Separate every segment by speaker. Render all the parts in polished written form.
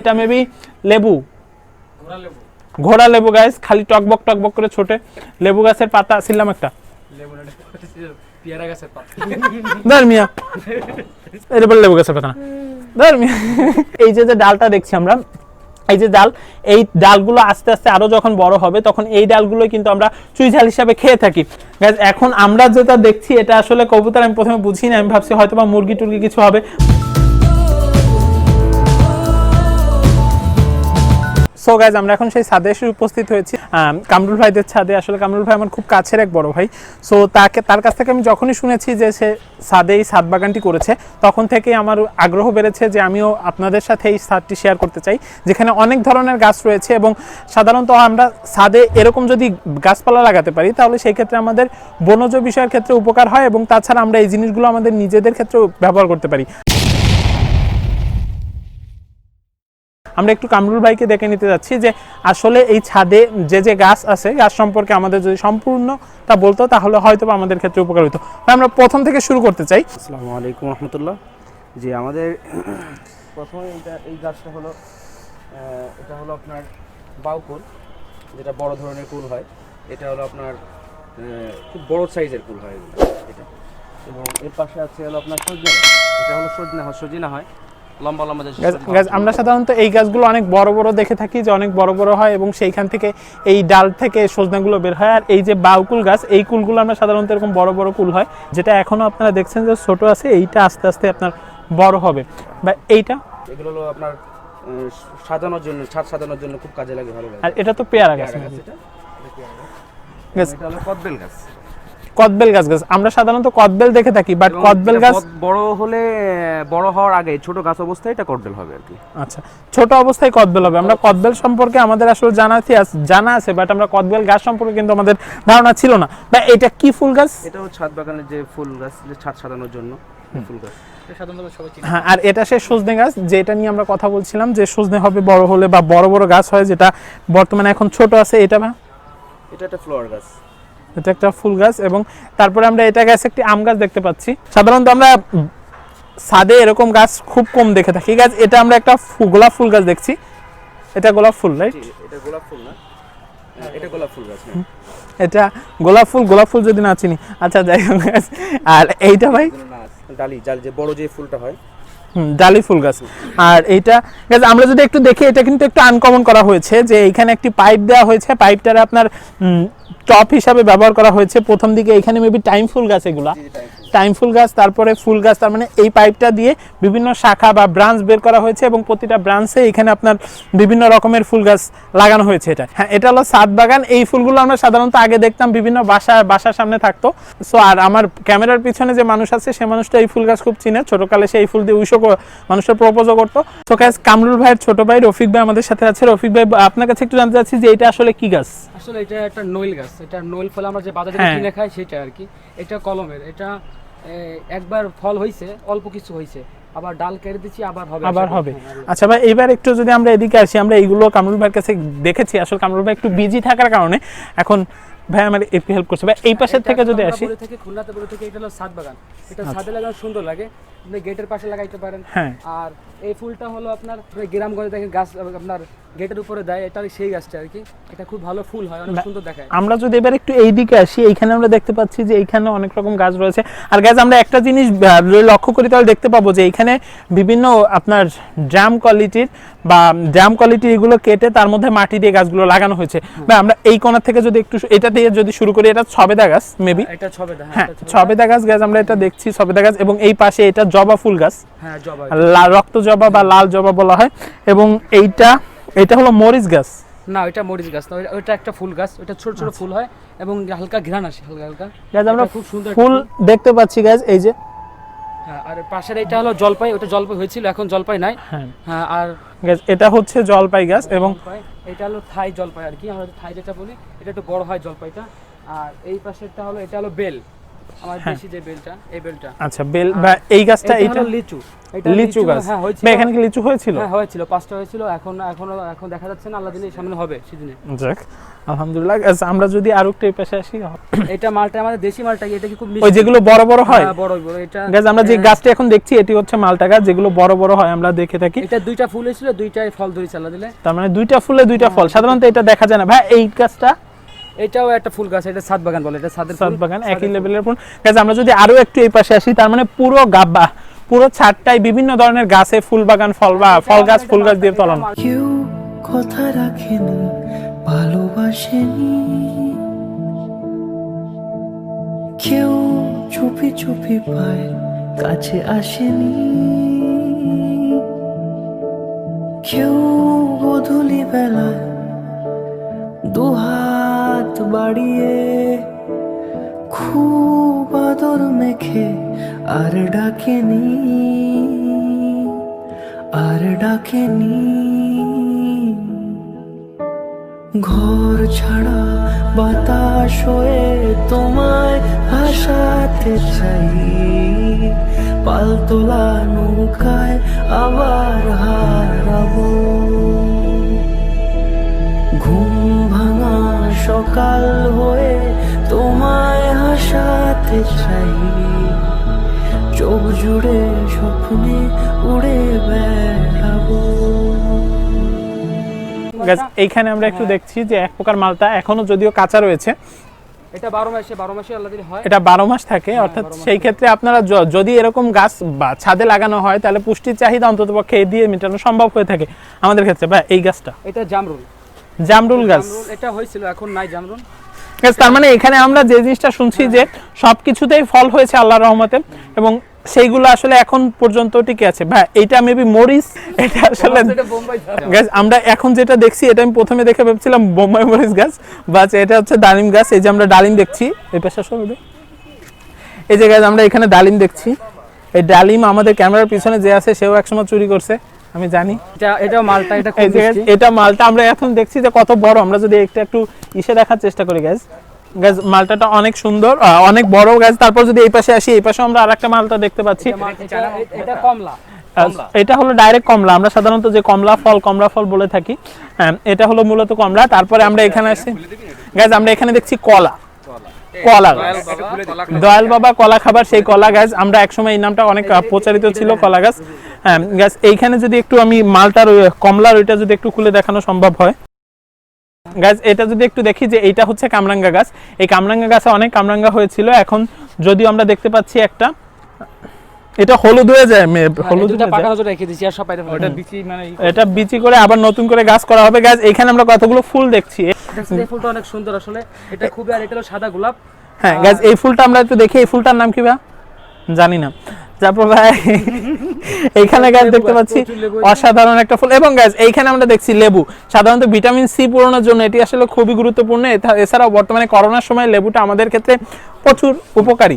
Speaker 1: এটা মেবি লেবু, ঘোড়া লেবু গাছ, খালি টকবক টকবক করে ছোটে লেবু গাছের পাতা ছিলাম একটা ধর মিয়া, এটা বলে লেবু গাছের পাতা না ধর মিয়া। এই যে ডালটা দেখছি আমরা, এই যে ডাল, এই ডালগুলো আস্তে আস্তে আরো যখন বড় হবে তখন এই ডালগুলো কিন্তু আমরা চুই ঝাল হিসাবে খেয়ে থাকি। এখন আমরা যেটা দেখছি এটা আসলে কবুতর, আমি প্রথমে বুঝি না, আমি ভাবছি হয়তো বা মুরগি টুরগি কিছু হবে। সো গাইজ আমরা এখন সেই ছাদে এসে উপস্থিত হয়েছি, কামরুল ভাইদের ছাদে। আসলে কামরুল ভাই আমার খুব কাছের এক বড় ভাই। সো তার কাছ থেকে আমি যখনই শুনেছি যে সে ছাদে এই ছাদ বাগানটি করেছে, তখন থেকেই আমার আগ্রহ বেড়েছে যে আমিও আপনাদের সাথে এই ছাদটি শেয়ার করতে চাই, যেখানে অনেক ধরনের গাছ রয়েছে। এবং সাধারণত আমরা ছাদে এরকম যদি গাছপালা লাগাতে পারি তাহলে সেই ক্ষেত্রে আমাদের বনজ বিষয়ের ক্ষেত্রে উপকার হয়, এবং তাছাড়া আমরা এই জিনিসগুলো আমাদের নিজেদের ক্ষেত্রেও ব্যবহার করতে পারি। আমরা একটু কামরুল ভাইকে দেখে নিতে যাচ্ছি যে আসলে এই ছাদে যে যে গাছ আছে, গাছ সম্পর্কে আমাদের যদি সম্পূর্ণটা বলতো তাহলে হয়তো আমাদের ক্ষেত্রে উপকার হতো। আমরা প্রথম থেকে শুরু করতে চাই।
Speaker 2: আসসালামু আলাইকুম রহমতুল্লাহ। যে আমাদের প্রথমে এই গাছটা হলো, এটা হলো আপনার বাউকুল, যেটা বড় ধরনের কুল হয়। এটা হলো আপনার খুব বড় সাইজের কুল হয় এটা। এবং এর পাশে আছে হলো আপনার সজনা, এটা হলো সজিনা হয় লম্বা লম্বা।
Speaker 1: আমরা সাধারণত এই গাছগুলো অনেক বড় বড় দেখে থাকি, যে অনেক বড় বড় হয় এবং সেইখান থেকে এই ডাল থেকে সজনাগুলো বের হয়। আর এই যে বাউকুল গাছ, এই কুলগুলো আমরা সাধারণত এরকম বড় বড় কুল হয়, যেটা এখনো আপনারা দেখছেন যে ছোট আছে, এইটা আস্তে আস্তে আপনার বড় হবে। বা এইটা
Speaker 2: এগুলো হলো আপনার সাজানোর জন্য, ছাদ সাজানোর জন্য খুব কাজে লাগে, ভালো লাগে।
Speaker 1: আর এটা তো পেয়ারা গাছ,
Speaker 2: এটা হলো কদবেল গাছ।
Speaker 1: কদবেল গাছ আমরা সাধারণত কদবেল দেখে থাকি, বাট কদবেল গাছ
Speaker 2: বড় হলে, বড় হওয়ার আগে ছোট গাছ অবস্থায় এটা কদবেল হবে আর কি।
Speaker 1: আচ্ছা, ছোট অবস্থায় কদবেল হবে। আমরা কদবেল সম্পর্কে আমাদের আসলে জানা আছে, বাট আমরা কদবেল গাছ সম্পর্কে কিন্তু আমাদের ধারণা ছিল না। বা এটা কি ফুল গাছ?
Speaker 2: এটাও ছাদ বাগানের যে ফুল গাছ, যে ছাদ সাজানোর জন্য ফুল গাছ।
Speaker 1: হ্যাঁ, আর এটা সে সজনে গাছ, যেটা নিয়ে আমরা কথা বলছিলাম যে সজনে হবে বড় হলে বা বড় বড় গাছ হয়, যেটা বর্তমানে এখন ছোট আছে। এটা
Speaker 2: একটা ফ্লাওয়ার গাছ,
Speaker 1: এটা একটা ফুল গাছ। এবং তারপরে আমরা এটা গাছ একটি আম গাছ দেখতে পাচ্ছি। সাধারণত আমরা ছাদে এরকম গাছ খুব কম দেখে থাকি। গাছ এটা আমরা একটা গোলাপ ফুল গাছ দেখছি। এটা গোলাপ ফুল, রাইট?
Speaker 2: এটা গোলাপ ফুল না, এটা গোলাপ ফুল গাছ।
Speaker 1: এটা গোলাপ ফুল যদি না চিনি, আচ্ছা যাই হোক। আর এইটা ভাই
Speaker 2: ডালি, যে বড় যে ফুলটা হয়,
Speaker 1: ডালি ফুল গাছ। আর এইটা গাছ আমরা যদি একটু দেখি, এটা কিন্তু একটু আনকমন করা হয়েছে, যে এইখানে একটি পাইপ দেওয়া হয়েছে, পাইপটারে আপনার টপ হিসাবে ব্যবহার করা হয়েছে। প্রথম দিকে এখানে মেবি টাইম ফুল গাছ, এগুলা টাইম ফুল গাছ, তারপরে ফুল গাছ। তার মানে এই পাইপটা দিয়ে বিভিন্ন শাখা বা ব্রাঞ্চ বের করা হয়েছে, এবং প্রতিটা ব্রাঞ্চে এখানে আপনার বিভিন্ন রকমের ফুল গাছ লাগানো হয়েছে। এটা হ্যাঁ, এটা হলো ছাদ বাগান। এই ফুলগুলো আমরা সাধারণত আগে দেখতাম বিভিন্ন বাসার সামনে থাকতো। সো আর আমার ক্যামেরার পিছনে যে মানুষ আছে, সে মানুষটা এই ফুল গাছ খুব চিনে, ছোটকালে সে এই ফুল দিয়ে মানুষের প্রপোজও করতো। তো গাইস, কামরুল ভাইয়ের ছোট ভাই রফিক ভাই আমাদের সাথে আছে। রফিক ভাই, আপনার কাছে একটু জানতে চাচ্ছি যে এটা আসলে কি গাছ?
Speaker 3: আসলে এটা একটা নইল গাছ। এটা নইল ফল আমরা যে বাজারে কিনে খাই সেটা আর কি। এটা কলমের, এটা একবার ফল হইছে, অল্প কিছু হইছে, আবার ডাল কেটে দিচ্ছি, আবার হবে।
Speaker 1: আচ্ছা ভাই, এবার একটু যদি আমরা এদিকে আসি, আমরা এইগুলো কামরুল ভাইয়ের কাছে দেখেছি। আসলে কামরুল ভাই একটু বিজি থাকার কারণে এখন ভাই আমার একটু হেল্প করছে। ভাই এই পাশের থেকে যদি আসি,
Speaker 3: খুলনাতে বলে থেকে, এটা হলো ছাদ বাগান। এটা ছাদে লাগানো সুন্দর লাগে, আপনি গেটের পাশে লাগাইতে পারেন। আর এই ফুলটা হলো আপনার গ্রামগঞ্জে দেখেন গাছ আপনার গেটের উপরে দেয়, এটা সেই গাছটা আর কি। এটা খুব ভালো ফুল হয়, অনেক সুন্দর দেখায়। আমরা
Speaker 1: যদি এবার একটু এই দিকে আসি, এইখানে আমরা দেখতে পাচ্ছি যে এইখানে অনেক রকম গাছ রয়েছে। আর গাছ আমরা একটা জিনিস লক্ষ্য করি তাহলে দেখতে পাবো যে এইখানে বিভিন্ন আপনার ড্রাম কোয়ালিটির এগুলো কেটে তার মধ্যে মাটি দিয়ে গাছগুলো লাগানো হয়েছে। বা আমরা এই কোণা থেকে যদি একটু এটা দিয়ে যদি শুরু করি, এটা ছবেদা গাছ মেবি।
Speaker 3: এটা ছবেদা,
Speaker 1: হ্যাঁ ছবেদা গাছ। আমরা এটা দেখছি ছবেদা গাছ। এবং এই পাশে এটা জবা ফুল গাছ,
Speaker 3: হ্যাঁ জবা,
Speaker 1: রক্ত জবা বা লাল জবা বলা হয়। এবং এইটা হলো মরিচ গাছ।
Speaker 3: না, এটা মরিচ গাছ না, ওটা একটা ফুল গাছ। ওটা ছোট ছোট ফুল হয় এবং হালকা ঘ্রাণ আসে, হালকা।
Speaker 1: গাছ আমরা খুব সুন্দর ফুল দেখতে পাচ্ছি গাছ, এই যে।
Speaker 3: হ্যাঁ, আর পাশের এটা হলো জলপাই। ওটা জলপাই হয়েছিল, এখন জলপাই নাই। হ্যাঁ, আর
Speaker 1: গাছ এটা হচ্ছে জলপাই গাছ। এবং
Speaker 3: এটা হলো থাই জলপাই আর কি, আমরা থাই যেটা বলি, এটা একটু বড় হয় জলপাইটা। আর এই পাশেরটা হলো, এটা হলো বেল। আমার দেশি যে বেলটা, এই বেলটা।
Speaker 1: আচ্ছা, বেল বা এই গাছটা,
Speaker 3: এটা লিচু। এটা
Speaker 1: লিচু গাছ।
Speaker 3: হ্যাঁ হয়েছিল।
Speaker 1: বা এখানে কি লিচু হয়েছিল?
Speaker 3: হ্যাঁ হয়েছিল, 5টা হয়েছিল। এখন দেখা যাচ্ছে না, আল্লাহ দিনের সামনে হবে সিজনে।
Speaker 1: যাক আলহামদুলিল্লাহ। আচ্ছা, আমরা যদি আরো একটু এই পাশে আসি,
Speaker 3: এটা মালটা আমাদের দেশি মালটা, এটা কি খুব মিষ্টি।
Speaker 1: ওই যেগুলো বড় বড় হয়?
Speaker 3: হ্যাঁ বড় বড়। এটা
Speaker 1: গাছ আমরা যে গাছটা এখন দেখছি এটি হচ্ছে মালটা গাছ, যেগুলো বড় বড় হয় আমরা দেখে থাকি।
Speaker 3: এটা 2টা ফুল হয়েছিল, 2টাই ফল ধরেছে আল্লাহ দিলে।
Speaker 1: তার মানে 2টা ফুলে 2টা ফল, সাধারণত এটা দেখা যায় না ভাই। এই গাছটা
Speaker 3: এটাও একটা ফুল গাছ, এটা ছাদ বাগান বলে, এটা ছাদ
Speaker 1: বাগান, একই লেভেলের ফুল গাছ। আমরা যদি আরো একটু এই পাশে আসি, তার মানে পুরো গাব্বা, পুরো ছাদটাই বিভিন্ন ধরনের গাছে ফুল বাগান, ফল বা ফল গাছ, ফুল গাছ দিয়ে তলানো।
Speaker 4: কেউ কথা রাখেনি, ভালোবাসেনি, কেউ চুপি চুপি পায় কাছে আসেনি, কেউ গোধূলি বেলায় দুহাত বাড়িয়ে খুব আদর মেখে আর ডাকেনি, আর ডাকেনি। ঘর ছাড়া বাতাস হয়ে তোমায় ভাসাতে চাই, পালতোলা নৌকায় আবার হারাবো। ঘুম ভাঙা সকাল হয়ে তোমায় হাসাতে চাই, চোখ জুড়ে স্বপ্নে উড়ে বেড়াবো।
Speaker 1: গাছ এইখানে আমরা একটু দেখছি যে এক প্রকার মালটা এখনো যদিও কাঁচা রয়েছে।
Speaker 3: এটা 12 মাসে আল্লাহ দিলে হয়।
Speaker 1: এটা 12 মাস থাকে, অর্থাৎ সেই ক্ষেত্রে আপনারা যদি এরকম গাছ বা ছাদে লাগানো হয় তাহলে পুষ্টির চাহিদা অন্ততপক্ষে এই দিয়ে মেটানো সম্ভব হয়ে থাকে আমাদের ক্ষেত্রে। বা এই গাছটা,
Speaker 3: এটা জামরুল।
Speaker 1: জামরুল গাছ,
Speaker 3: এটা হয়েছিল, এখন নাই জামরুল
Speaker 1: গাছ। তার মানে এখানে আমরা যে জিনিসটা শুনছি যে সবকিছুতেই ফল হয়েছে আল্লাহর রহমতে, এবং সেইগুলো আসলে এখন পর্যন্ত টিকে আছে। ভাই এটা মেবি মরিচ, এটা আসলে গাছ আমরা এখন যেটা দেখছি, এটা আমি প্রথমে দেখে ভেবেছিলাম বোম্বাই মরিচ গাছ, বা এটা হচ্ছে ডালিম গাছ। এই যে আমরা ডালিম দেখছি এই পাশে, এই যে গাছ আমরা এখানে ডালিম দেখছি। এই ডালিম আমাদের ক্যামেরার পিছনে যে আছে সেও একসময় চুরি করছে, আমি জানি।
Speaker 3: এটা মালটা, এটা খুব
Speaker 1: এই যে
Speaker 3: মিষ্টি।
Speaker 1: এটা মালটা আমরা এখন দেখছি যে কত বড়। আমরা যদি একটু ইসে দেখার চেষ্টা করি গাছ, গাছ মালটাটা অনেক সুন্দর, অনেক বড় গাছ। তারপর যদি এই পাশে আসি, এই পাশে আমরা আরেকটা মালটা দেখতে পাচ্ছি।
Speaker 3: এটা কমলা।
Speaker 1: এটা হলো ডাইরেক্ট কমলা, আমরা সাধারণত যে কমলা ফল বলে থাকি, এটা হলো মূলত কমলা। তারপরে আমরা এখানে আসি গাছ, আমরা এখানে দেখছি কলা, কলা দয়াল বাবা কলা খাবার, সেই কলা গাছ। আমরা একসময় এই নামটা অনেক প্রচারিত ছিল, কলা গাছ। গাছ এইখানে যদি একটু আমি মালটার কমলার ওইটা যদি একটু খুলে দেখানো সম্ভব হয় গাছ, এটা যদি একটু দেখি যে এইটা হচ্ছে কামরাঙ্গা গাছ। এই কামরাঙ্গা গাছে অনেক কামরাঙ্গা হয়েছিল, এখন যদিও আমরা দেখতে পাচ্ছি একটা, এটা হলুদ হয়ে যায়, হলুদ
Speaker 3: রেখে দিয়েছি আর সব পাইতে হবে। এটা বিচি, মানে
Speaker 1: এটা বিচি করে আবার নতুন করে গাছ করা হবে। গাছ এইখানে আমরা কতগুলো ফুল দেখছি,
Speaker 3: এই ফুলটা অনেক সুন্দর আসলে, এটা খুবই। আর এটা হলো সাদা গোলাপ।
Speaker 1: হ্যাঁ গাছ, এই ফুলটা আমরা একটু দেখি, এই ফুলটার নাম কি বা জানি না। তারপর ভাই এইখানে গাছ দেখতে পাচ্ছি অসাধারণ একটা ফুল। এবং গাছ এইখানে আমরা দেখছি লেবু, সাধারণত ভিটামিন সি পূরণের জন্য এটি আসলে খুবই গুরুত্বপূর্ণ। এছাড়াও বর্তমানে করোনার সময় লেবুটা আমাদের ক্ষেত্রে প্রচুর উপকারী।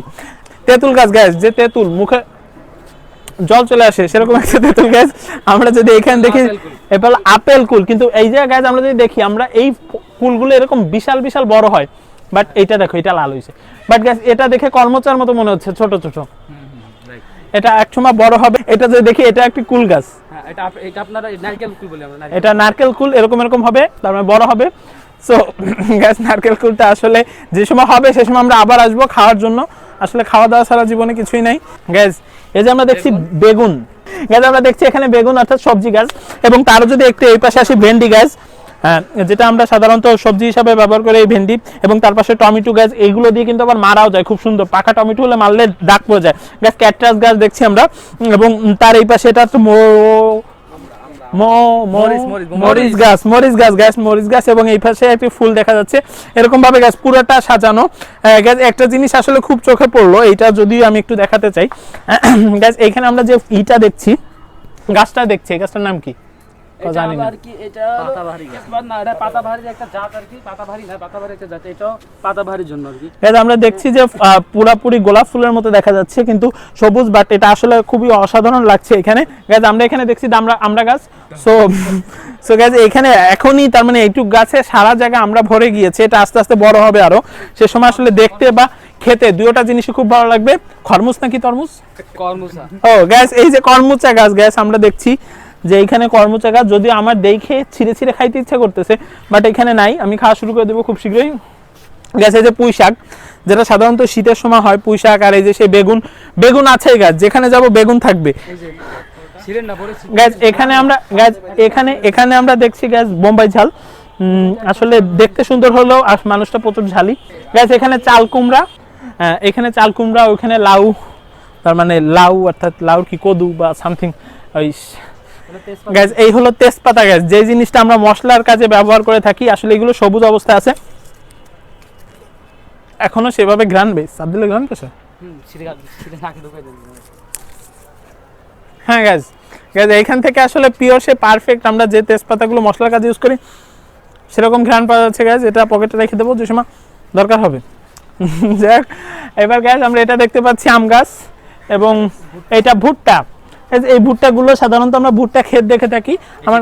Speaker 1: তেঁতুল গাছ, গাছ যে তেঁতুল মুখে জল চলে আসে সেরকম একটা তেঁতুল গাছ আমরা যদি এখানে দেখি, এবার আপেল কুল। কিন্তু এই যে গাছ আমরা যদি দেখি, আমরা এই কুলগুলো এরকম বিশাল বিশাল বড় হয়, বাট এইটা দেখো এটা লাল হয়েছে। বাট গাছ এটা দেখে কর্মচার মতো মনে হচ্ছে, ছোট ছোট। এটা একসময় বড় হবে। এটা যদি দেখি, এটা একটি কুল গাছ,
Speaker 3: এটা আপনার নারকেল কুল বলি আমরা।
Speaker 1: এটা নারকেল কুল, এরকম এরকম হবে, তার মানে বড় হবে। সো গাছ নারকেল কুলটা আসলে যে সময় হবে সে সময় আমরা আবার আসবো খাওয়ার জন্য। আসলে খাওয়া দাওয়া ছাড়া জীবনে কিছুই নাই। গাছ এই যে আমরা দেখছি বেগুন গাছ, আমরা দেখছি এখানে বেগুন অর্থাৎ সবজি গাছ। এবং তারও যদি একটু এই পাশে আসি, ভেন্ডি গাছ, যেটা আমরা সাধারণত সবজি হিসাবে ব্যবহার করি, এই ভেন্ডি। এবং তার পাশে টমেটো গাছ, এইগুলো দিয়ে কিন্তু আবার মারাও যায় খুব সুন্দর। পাকা টমেটো হলে মারলে দাগ পড়ে যায়। গাছ ক্যাকটাস গাছ দেখছি আমরা। এবং তার এই পাশে এটা তো মরিচ গাছ। এবং এই পাশে একটি ফুল দেখা যাচ্ছে, এরকম ভাবে গাছ পুরোটা সাজানো। গাছ একটা জিনিস আসলে খুব চোখে পড়লো, এইটা যদি আমি একটু দেখাতে চাই। গাছ এইখানে আমরা যে ইটা দেখছি, গাছটা দেখছি, এই গাছটার নাম কি জানি না।
Speaker 3: এটা পাতাবাহারি গাছ, না এটা পাতাবাহারি একটা জাত আর কি। পাতাবাহারি না, পাতাবাহারি একটা জাত, এটাও পাতাবাহারির জন্য আর কি।
Speaker 1: গাছ আমরা দেখছি যে পুরাপুরি গোলাপ ফুলের মতো দেখা যাচ্ছে, কিন্তু সবুজ, বাট এটা আসলে খুবই অসাধারণ লাগছে এখানে। গাছ আমরা এখানে দেখছি আমরা গাছ। সো গাছ এখানে এখনই তার মানে এইটুক গাছে সারা জায়গা আমরা ভরে গিয়েছে। এটা আস্তে আস্তে বড় হবে আরো, সে সময় আসলে দেখতে বা খেতে দুটোটা জিনিসই খুব ভালো লাগবে। খরমুজ নাকি তরমুজ?
Speaker 3: কর্মসা।
Speaker 1: ও গ্যাস, এই যে কর্মুচা গাছ গ্যাস, আমরা দেখছি যে এইখানে কর্মুচা গাছ, যদিও আমার দেখে ছিঁড়ে ছিঁড়ে খাইতে ইচ্ছা করতেছে, বাট এখানে নাই, আমি খাওয়া শুরু করে দেবো খুব শীঘ্রই। গ্যাস এই যে পুঁই শাক, যেটা সাধারণত শীতের সময় হয়, পুঁই শাক, আর এই যে সেই বেগুন, বেগুন আছেই গাছ, যেখানে যাব বেগুন থাকবে। গ্যাস এখানে আমরা দেখছি গ্যাস বোম্বাই ঝাল, আসলে দেখতে সুন্দর হলেও আর মানুষটা প্রচুর ঝালি। গ্যাস এখানে চাল কুমড়া, ওইখানে লাউ, তার মানে লাউ অর্থাৎ লাউ কি কদু বা সামথিং। ওই গ্যাস এই হলো তেজপাতা গ্যাস, যে জিনিসটা আমরা মশলার কাজে ব্যবহার করে থাকি, আসলে এগুলো সবুজ অবস্থায় আছে, এখনো সেভাবে গ্রান বেশ সাপ দিলে গ্রান পেছে। হ্যাঁ গ্যাস এইখান থেকে আসলে পিওর সে পারফেক্ট, আমরা যে তেজপাতাগুলো মশলার কাজে ইউজ করি সেরকম ঘ্রাণ পাওয়া যাচ্ছে গ্যাস। এটা পকেটে রেখে দেবো যে সময় দরকার হবে। যাক, এবার গ্যাস আমরা এটা দেখতে পাচ্ছি আম গাছ, এবং এটা ভুট্টা। এই ভুট্টাগুলো সাধারণত আমরা ভুট্টা ক্ষেত দেখে থাকি, আমার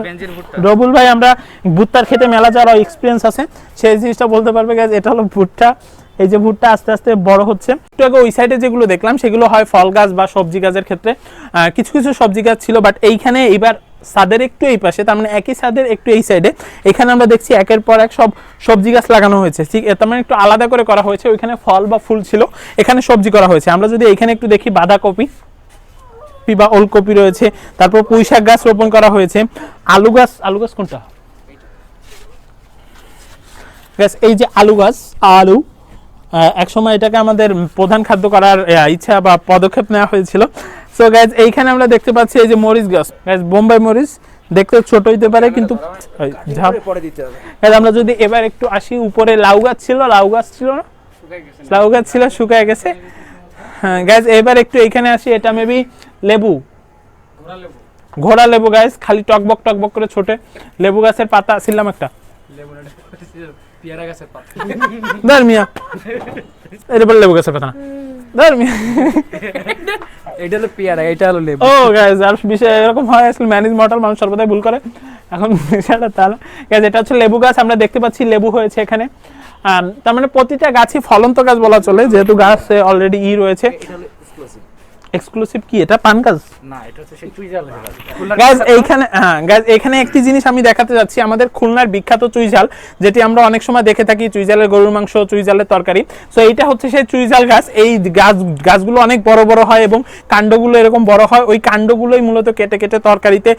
Speaker 1: রবুল ভাই আমরা ভুট্টার খেতে মেলা যাওয়ার এক্সপিরিয়েন্স আছে, সেই জিনিসটা বলতে পারবে গ্যাস। এটা হলো ভুট্টা, এই যে ভুট্টা আস্তে আস্তে বড় হচ্ছে। একটু আগে ওই সাইডে যেগুলো দেখলাম সেগুলো হয় ফল গাছ বা সবজি গাছের ক্ষেত্রে, কিছু কিছু সবজি গাছ ছিল, বাট এইখানে এবার ছাদের একটু এই পাশে, তার মানে একই ছাদের একটু এই সাইডে, এখানে আমরা দেখছি একের পর এক সব সবজি গাছ লাগানো হয়েছে, ঠিক তার মানে একটু আলাদা করে করা হয়েছে। ওইখানে ফল বা ফুল ছিল, এখানে সবজি করা হয়েছে। আমরা যদি এখানে একটু দেখি, বাঁধাকপি বা ওলকপি রয়েছে, তারপর পুঁই শাক গাছ রোপণ করা হয়েছে, আলু গাছ কোনটা গাছ, এই যে আলু গাছ, আলু একসময় এটাকে আমাদের প্রধান খাদ্য করার ইচ্ছা বা পদক্ষেপ নেওয়া হয়েছিল। সো গাইজ এইখানে আমরা দেখতে পাচ্ছি এই যে মরিচ গাছ, গাইজ বোম্বাই মরিচ, দেখতে ছোট হইতে পারে কিন্তু আমরা যদি এবার একটু আসি, উপরে লাউ গাছ ছিল না, লাউ গাছ ছিল, শুকায় গেছে। হ্যাঁ গাইজ এবার একটু এখানে আসি, এটা মেবি লেবু, ঘোড়া লেবু গাইজ, খালি টকবক টকবক করে ছোটে লেবু গাছের পাতা ছিলাম একটা মিয়া, এটা বলে লেবু গাছের পাতা না মিয়া,
Speaker 3: এটা হলো পেয়ারা, এটা হলো লেবু।
Speaker 1: ও গাইজ আর বিষয় এরকম হয়, আসলে ম্যানেজ মর্টাল, মানুষ সর্বদাই ভুল করে। এখন বিষয়টা তাহলে গাইজ এটা হচ্ছে লেবু গাছ, আমরা দেখতে পাচ্ছি লেবু হয়েছে এখানে। তার মানে প্রতিটা গাছই ফলন্ত গাছ বলা চলে, যেহেতু গাছে অলরেডি রয়েছে। এক্সক্লুসিভ কি এটা? পান গাছ
Speaker 3: না, এটা হচ্ছে সেই চুইঝাল
Speaker 1: গাছ। এইখানে গাছ এখানে একটি জিনিস আমি দেখাতে যাচ্ছি, আমাদের খুলনার বিখ্যাত চুইঝাল, যেটি আমরা অনেক সময় দেখে থাকি, চুইঝালের গরুর মাংস, চুইঝালের তরকারি। সো এইটা হচ্ছে সেই চুইঝাল গাছ। এই গাছগুলো অনেক বড় বড় হয় এবং কাণ্ডগুলো এরকম বড় হয়, ওই কাণ্ডগুলোই মূলত কেটে কেটে তরকারিতে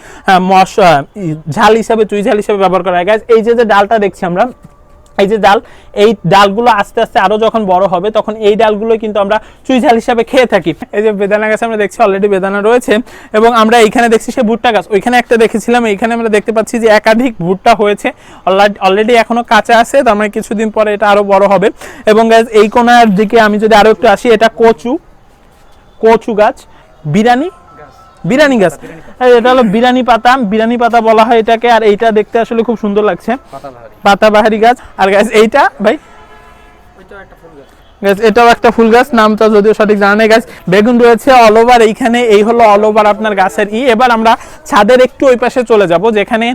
Speaker 1: ঝাল হিসাবে, চুইঝাল হিসাবে ব্যবহার করা হয়। গাছ এই যে ডালটা দেখছি আমরা, এই যে ডাল, এই ডালগুলো আস্তে আস্তে আরো যখন বড় হবে তখন এই ডালগুলো কিন্তু আমরা চুইঝাল হিসাবে খেয়ে থাকি। এই যে বেদানা গাছ আমরা দেখছি, অলরেডি বেদানা রয়েছে, এবং আমরা এইখানে দেখছি সে ভুট্টা গাছ, ওইখানে একটা দেখেছিলাম, এইখানে আমরা দেখতে পাচ্ছি যে একাধিক ভুট্টা হয়েছে অলরেডি, এখনো কাঁচা আছে, তার মানে কিছুদিন পরে এটা আরো বড় হবে। এবং গাছ এই কোনার দিকে আমি যদি আরো একটু আসি, এটা কচু গাছ, বিরানি গাছ, এটা হলো বিরানি পাতা বলা হয় এটাকে। আর এইটা দেখতে আসলে খুব সুন্দর লাগছে, পাতাবাহারি গাছ। আর গাছ এইটা ভাই, এটাও একটা ফুল গাছ, নামটা যদিও সঠিক জানা নেই। গাছ বেগুন রয়েছে অল ওভার, এইখানে এই হলো অল ওভার আপনার গাছের এবার আমরা ছাদের একটু ওই পাশে চলে যাব, যেখানে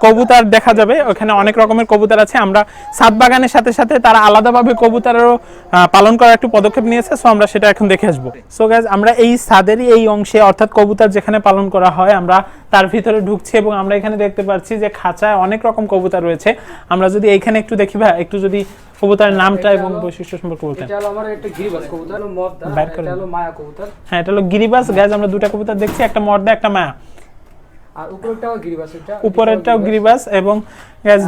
Speaker 1: কবুতর দেখা যাবে, ওখানে অনেক রকমের কবুতর আছে। আমরা ছাদ বাগানের সাথে সাথে তারা আলাদাভাবে কবুতরেরও পালন করার একটু পদক্ষেপ নিয়েছে, সো আমরা সেটা এখন দেখে আসবো। সো গাইজ আমরা এই ছাদেরই এই অংশে, অর্থাৎ কবুতর যেখানে পালন করা হয়, আমরা তার ভিতরে ঢুকছি, এবং আমরা এখানে দেখতে পাচ্ছি যে খাঁচায় অনেক রকম কবুতর রয়েছে। আমরা যদি এইখানে একটু দেখি ভাই, একটু যদি কবুতরের নামটা এবং বৈশিষ্ট্য সম্পর্কে বলতেন।
Speaker 3: এটা হলো আমার একটা গিরিবাজ কবুতর, মর্দা, এটা হলো মায়া কবুতর।
Speaker 1: হ্যাঁ, এটা হলো গিরিবাজ গাইজ, আমরা দুটো কবুতর দেখছি, একটা মর্দা একটা মায়া,
Speaker 3: আর উপরেরটাও গিরিবাজ,
Speaker 1: উপরেরটাও গিরিবাজ, এবং গাইজ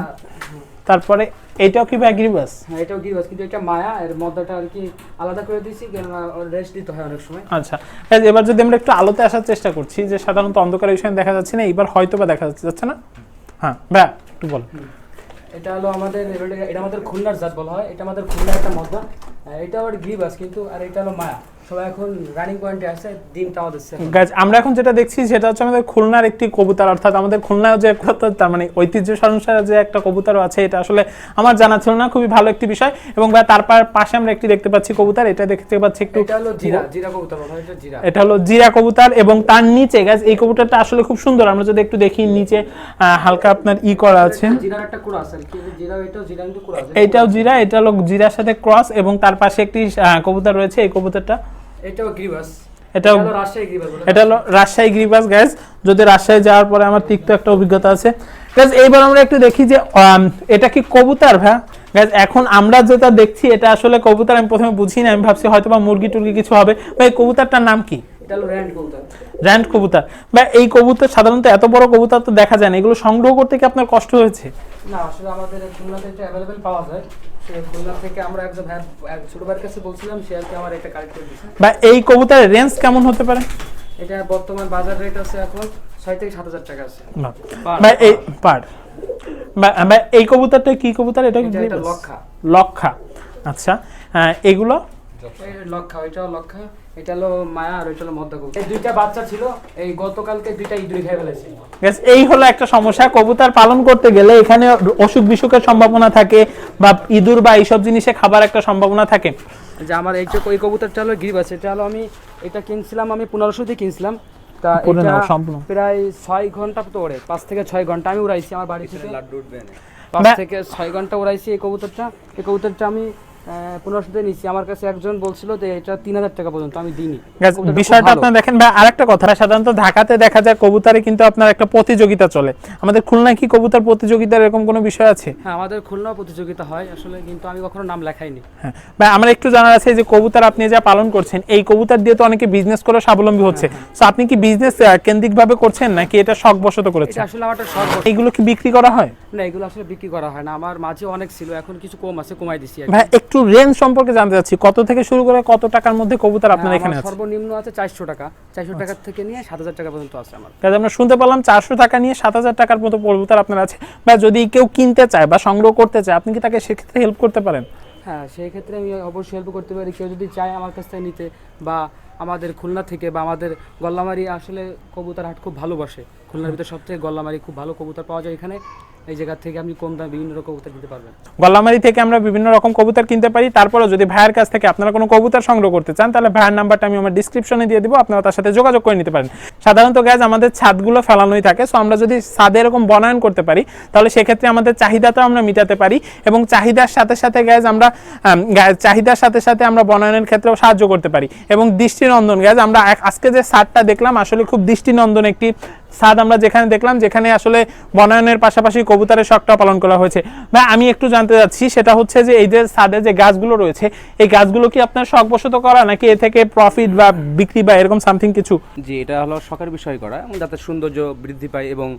Speaker 1: তারপরে এইটাও কি ভাই গিরিবাজ?
Speaker 3: হ্যাঁ, এটাও গিরিবাজ, কিন্তু এটা মায়া, এর মর্দাটা আর কি আলাদা করে দিয়েছি, কারণ রেস্ট দিতে হয় অনেক সময়।
Speaker 1: আচ্ছা গাইজ, এবার যদি আমরা একটু আলোতে আসার চেষ্টা করছি, যে সাধারণত অন্ধকারের বিষয়ে দেখা যাচ্ছে না, এবার হয়তো বা দেখা যাচ্ছে না। হ্যাঁ ভাই একটু বল।
Speaker 3: এটা হলো আমাদের, এটা আমাদের খুলনার জাত বলা হয়, এটা আমাদের খুলনার একটা মর্দা, এটা আবার গিরিবাজ কিন্তু, আর এটা হলো মায়া। সবাই এখন রানিং পয়েন্টে আছে, ডিমটাও দিচ্ছে।
Speaker 1: গাইজ আমরা এখন যেটা দেখছি সেটা হচ্ছে আমাদের খুলনার একটি কবুতর, অর্থাৎ আমাদের খুলনায় যে তার মানে ঐতিহ্য সংসারে যে একটা কবুতরও আছে, এটা আসলে আমার জানা ছিল না, খুবই ভালো একটি বিষয়। এবং ভাই তার পাশে আমরা একটি দেখতে পাচ্ছি কবুতর, এটা দেখতে পাচ্ছি একটু,
Speaker 3: এটা হলো জিরা কবুতর, এটা জিরা,
Speaker 1: এটা হলো জিরা কবুতর। এবং তার নিচে গাইজ এই কবুতরটা আসলে খুব সুন্দর, আমরা যদি একটু দেখি নিচে হালকা আপনার করা আছে,
Speaker 3: জিরার একটা ক্রস আর কি, জিরা এটাও জিরা কিন্তু ক্রস,
Speaker 1: এইটাও জিরা, এটা হলো জিরার সাথে ক্রস। এবং তার পাশে একটি কবুতর রয়েছে, এই কবুতরটা
Speaker 3: এটাও গ্রিবাস,
Speaker 1: এটা হলো রাজশাহী গ্রিবাস। গাইজ যদি রাজশাহী যাওয়ার পরে আমার তিক্ত একটা অভিজ্ঞতা আছে। গাইজ এইবার আমরা একটু দেখি যে এটা কি কবুতর ভাই? গাইজ এখন আমরা যেটা দেখছি এটা আসলে কবুতর, আমি প্রথমে বুঝি না, আমি ভাবছি হয়তো বা মুরগি টুরগি কিছু হবে। ভাই কবুতরটার নাম কি?
Speaker 3: এটা হলো র্যান্ড কবুতর।
Speaker 1: র্যান্ড কবুতর। ভাই এই কবুতর সাধারণত এত বড় কবুতর তো দেখা যায় না, এগুলো সংগ্রহ করতে কি আপনার কষ্ট হয়েছে?
Speaker 3: না, আসলে আমাদের খুলনাতে এটা অ্যাভেলেবেল পাওয়া যায়, সেই খুলনা থেকে আমরা একজন ছোট ভাইয়ের কাছে বলছিলাম, সে আর কি আমার এটা কালেক্ট করে দিয়েছে।
Speaker 1: ভাই এই কবুতরের রেঞ্জ কেমন হতে পারে?
Speaker 3: এটা বর্তমান বাজার রেট আছে এখন 6 থেকে 7,000 টাকা আছে।
Speaker 1: ভাই এই পার ভাই এই কবুতরটা কি কবুতর? এটা
Speaker 3: লক্ষা।
Speaker 1: লক্ষা, আচ্ছা। এগুলো
Speaker 3: লক্ষা, ওইটাও লক্ষা, এটা হলো মায়া, আর ওইটা হলো মদ্দা কবুতর। এই দুইটা বাচ্চা ছিল, এই গতকালকে দুইটা ইঁদুরে খেয়ে ফেলেছে।
Speaker 1: এই হলো একটা সমস্যা, কবুতর পালন করতে গেলে এখানে অসুখ বিসুখের সম্ভাবনা থাকে, বা ইঁদুর বা এইসব জিনিসে খাবার একটা সম্ভাবনা থাকে।
Speaker 3: যে আমার এই কবুতরটা হলো গ্রিবাস, এটা হলো এটা কিনছিলাম আমি 1500 দিয়ে কিনছিলাম। তা এটা প্রায় 6 ঘন্টা তো ওড়ে, 5 থেকে 6 ঘন্টা আমি উড়াইছি আমার বাড়ি থেকে, 5 থেকে 6 ঘন্টা উড়াইছি এই কবুতরটা আমি 1500 দিয়ে নিচ্ছি। আমার কাছে একজন বলছিল যে এটা 3000 টাকা পর্যন্ত, আমি দিইনি।
Speaker 1: বিষয়টা আপনারা দেখেন ভাই, আরেকটা কথা, সাধারণত ঢাকাতে দেখা যায় কবুতরে কিন্তু আপনার একটা প্রতিযোগিতা চলে, আমাদের খুলনায় কি কবুতর প্রতিযোগিতার এরকম কোনো বিষয় আছে?
Speaker 3: হ্যাঁ, আমাদের খুলনা প্রতিযোগিতা হয় আসলে, কিন্তু আমি কখনো নাম লেখাইনি।
Speaker 1: হ্যাঁ ভাই, আমরা একটু জানার আছে যে কবুতর আপনি যা পালন করছেন, এই কবুতর দিয়ে তো অনেকে বিজনেস করে স্বাবলম্বী হচ্ছে, সো আপনি কি বিজনেস কেন্দ্রিকভাবে করছেন নাকি এটা শখবশত করেছেন?
Speaker 3: এটা আসলে আমার একটা শখ।
Speaker 1: এগুলো কি বিক্রি করা হয়?
Speaker 3: না, এগুলো আসলে বিক্রি করা হয় না, আমার মাঝে অনেক ছিল, এখন কিছু কম আছে, কমাই দিছি।
Speaker 1: ভাই একটু রেঞ্জ সম্পর্কে জানতে চাচ্ছি, কত থেকে শুরু করে কত টাকার মধ্যে কবুতর আপনার এখানে আছে?
Speaker 3: সর্বনিম্ন আছে 400 টাকা, 400 টাকা থেকে নিয়ে 7,000 টাকা পর্যন্ত আছে আমার।
Speaker 1: তাহলে আমরা শুনতে পেলাম 400 টাকা নিয়ে 7,000 টাকার মতো কবুতর আপনার আছে। বা যদি কেউ কিনতে চায় বা সংগ্রহ করতে চায়, আপনি কি তাকে সেক্ষেত্রে হেল্প করতে পারেন?
Speaker 3: হ্যাঁ, সেই ক্ষেত্রে আমি অবশ্যই হেল্প করতে পারি। কেউ যদি চায় আমার কাছ থেকে নিতে, বা আমাদের খুলনা থেকে বা আমাদের গল্লামারি, আসলে কবুতর হাট খুব ভালোবাসে, খুলনার ভিতরে সবথেকে গল্লামারি খুব ভালো কবুতর পাওয়া যায় এখানে। এই জায়গা থেকে আপনি কম দামে বিভিন্ন রকম কবুতর কিনতে পারবেন।
Speaker 1: গল্লামারি থেকে আমরা বিভিন্ন রকম কবুতর কিনতে পারি। তারপরে যদি ভাইয়ের কাছ থেকে আপনারা কোনো কবুতর সংগ্রহ করতে চান, তাহলে ভাইয়ের নাম্বারটা আমি আমার ডিসক্রিপশনে দিয়ে দিব, আপনারা তার সাথে যোগাযোগ করে নিতে পারেন। সাধারণত গাইজ আমাদের ছাদগুলো ফেলানোই থাকে, সো আমরা যদি ছাদে এরকম বনায়ন করতে পারি, তাহলে সেক্ষেত্রে আমাদের চাহিদাটাও আমরা মিটাতে পারি, এবং চাহিদার সাথে সাথে গাইজ আমরা বনায়নের ক্ষেত্রেও সাহায্য করতে পারি। এবং দৃষ্টিনন্দন গাইজ, আমরা আজকে যে ছাদটা দেখলাম আসলে খুব দৃষ্টিনন্দন একটি ছাদ আমরা যেখানে দেখলাম, যেখানে আসলে বনায়নের পাশাপাশি কবুতরের শখটা পালন করা হয়েছে। ভাই আমি একটু জানতে চাচ্ছি, সেটা হচ্ছে যে এই যে ছাদে যে গাছগুলো রয়েছে, এই গাছগুলো কি আপনার শখবশত করা, নাকি এ থেকে প্রফিট বা বিক্রি বা এরকম সামথিং কিছু?
Speaker 2: জি, এটা হলো শখের বিষয় করা, যাতে সৌন্দর্য বৃদ্ধি পায় এবং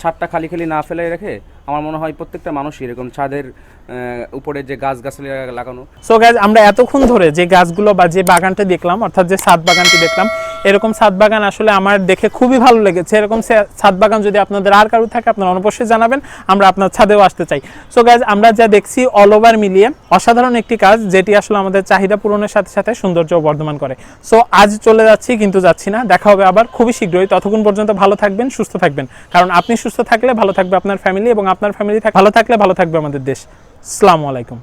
Speaker 2: ছাদটা খালি খালি না ফেলে রেখে, আমার মনে হয় প্রত্যেকটা মানুষই এরকম ছাদের উপরে যে গাছগাছালি লাগানো।
Speaker 1: সো গাইজ আমরা এতক্ষণ ধরে যে গাছগুলো বা যে বাগানটা দেখলাম, অর্থাৎ যে ছাদ বাগানটি দেখলাম, এরকম ছাদ বাগান আসলে আমার দেখে খুবই ভালো লেগেছে। এরকম ছাদ বাগান যদি আপনাদের আর কারো থাকে, আপনারা অবশ্যই জানাবেন, আমরা আপনার ছাদেও আসতে চাই। সো গাইজ আমরা যা দেখছি অল ওভার মিলিয়ে অসাধারণ একটি কাজ, যেটি আসলে আমাদের চাহিদা পূরণের সাথে সাথে সৌন্দর্য বর্ধমান করে। সো আজ চলে যাচ্ছি, কিন্তু যাচ্ছি না, দেখা হবে আবার খুবই শীঘ্রই। ততক্ষণ পর্যন্ত ভালো থাকবেন, সুস্থ থাকবেন, কারণ আপনি সুস্থ থাকলে ভালো থাকবে আপনার ফ্যামিলি, এবং আপনার ফ্যামিলি ভালো থাকলে ভালো থাকবে আমাদের দেশ। আসসালামু আলাইকুম।